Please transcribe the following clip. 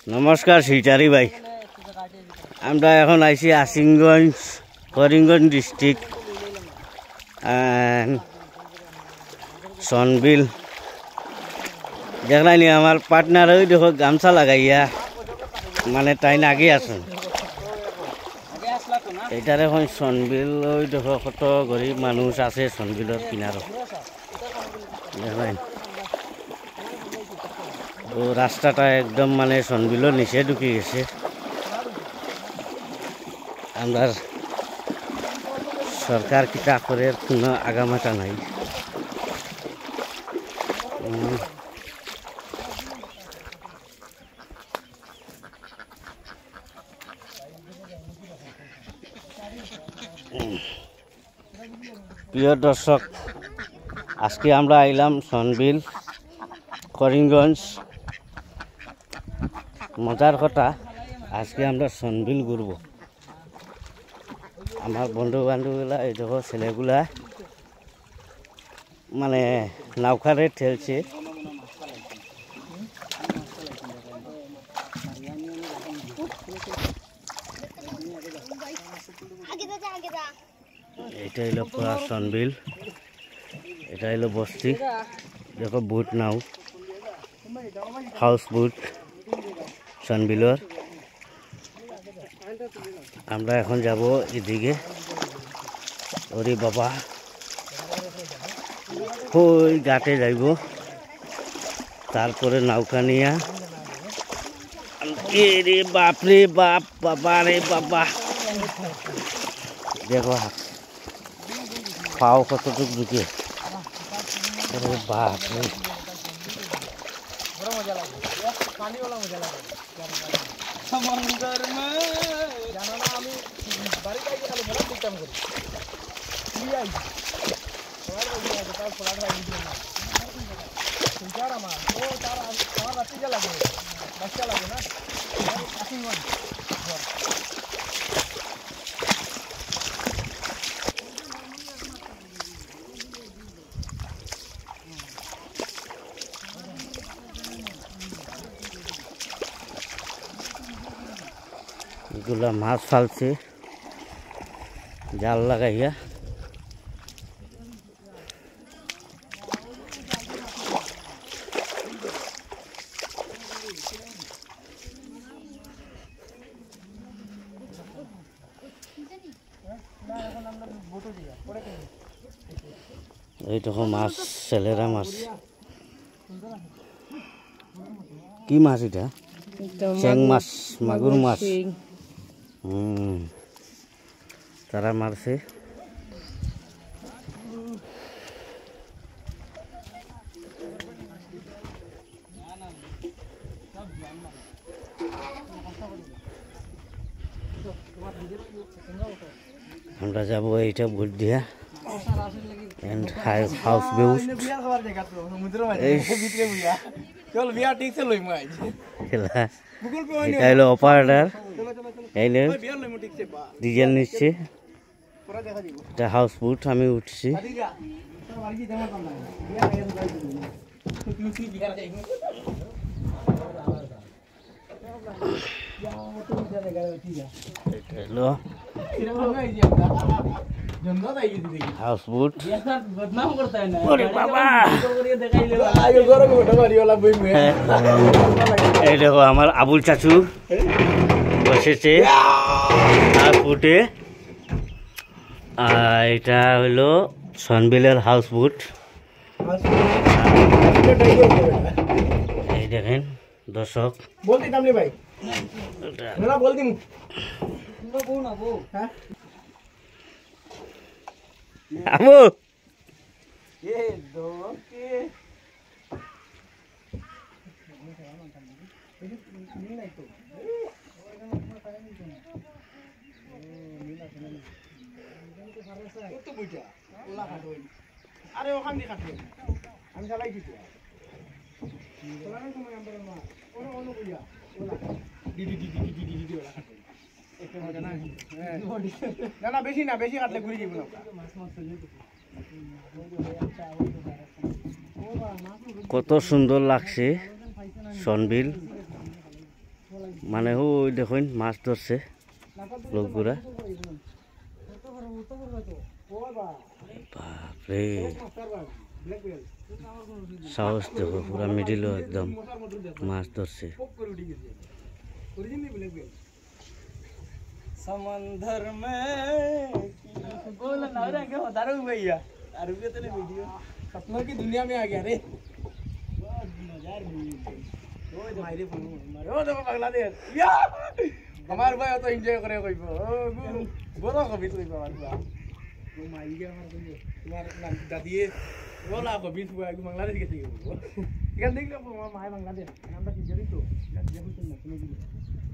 নমস্কার শিলচারি ভাই, আমরা এখন আইছি আসিংগঞ্জ, করিমগঞ্জ ডিস্ট্রিক্ট, সনবিল। দেখলানি আমার পার্টনার ওই দেখো গামছা লাগাইয়া, মানে তাই আগে আসুন। এইটার এখন সনবিল, ওই দেখো কত গরিব মানুষ আছে সনবিলের কিনারত। দেখলেন ও রাস্তাটা একদম মানে সনবিলের নিচে ঢুকে গেছে। আমরা সরকার কিতা করে কোনো আগামাটা নাই। প্রিয় দর্শক, আজকে আমরা আইলাম সনবিল, করিমগঞ্জ। মজার কথা, আজকে আমরা সনবিল ঘুরবো। আমার বন্ধু বান্ধবগুলা, এই দেখো ছেলেগুলা মানে নৌকারে ঠেলছে। এটা হইল পুরা সনবিল, এটা হইল বস্তি। দেখো বুট নাও, হাউস বুট সনবিলর। আমরা এখন যাব এদিকে। ওরে বাবা, ওই ঘাটে যাইব, তারপরে নৌকা নিয়া। রে বাপ রে বাপ, বাবা রে বাবা, দেখো পাও কতটুক ঢুকে। अरे बाप रे, बड़ा मजा लगे, पानी वाला मजा लगे समंदर में जाना ना। आमी बारी काई खाली बड़ा सिस्टम करी ये आई और बढ़िया है। तार पड़ा है ना सुनचारा मार ओ तारा तार रास्ते जा लगे, बच्चा लगे ना कासिंग वन। এগুলা মাছ ফালছে জাল লাগাইয়া। এইটুকু মাছ ছেলেরা মাছ। কি মাছ এটা? চেং মাছ, মাগুর মাছ। তারা মারছে। আমরা যাব এইটা ভোট দিয়া এন্ড হাউস বিউট। এটা হলো অপারেটর, এইলে ডিজেল নিচ্ছে। এটা হাউস বুট, আমি উঠছি। হাউস বুট। এই দেখো আমার আবুল চাচু বসেছে হাউস বুটে। এটা হলো সনবিলের হাউস বুট। এই দেখেন দর্শক, বলতে দামনি ভাই না বলতি আবু এ দোকে আরে ওখান দিয়ে কাটবে, আমি চালাই দিতে না বেশি না, বেশি কাটলে ঘুরে যাবো। কত সুন্দর লাগছে সনবিল। মানে ওই দেখুন মাছ ধরছে লোকগুলা বাপরে সাহস দেখো পুরা মিডিল একদম মাছ ধরছে समंदर में बोल ना रे क्या बता रहा हूँ भैया अरे भी तेरे वीडियो सपनों की दुनिया में आ गया रे मजार वो मायरे फोन मारे ओ देखो बांग्लादेश या हमारे भाई तो एंजॉय करे कोई बोलो कभी तो हमारे भाई वो माई के हमारे को तुम्हारे दादी वो ला को बीच हुआ कि बांग्लादेश के थी वो क्या देख लो माय बांग्लादेश नाम तो जरी तो जब तुम नचने की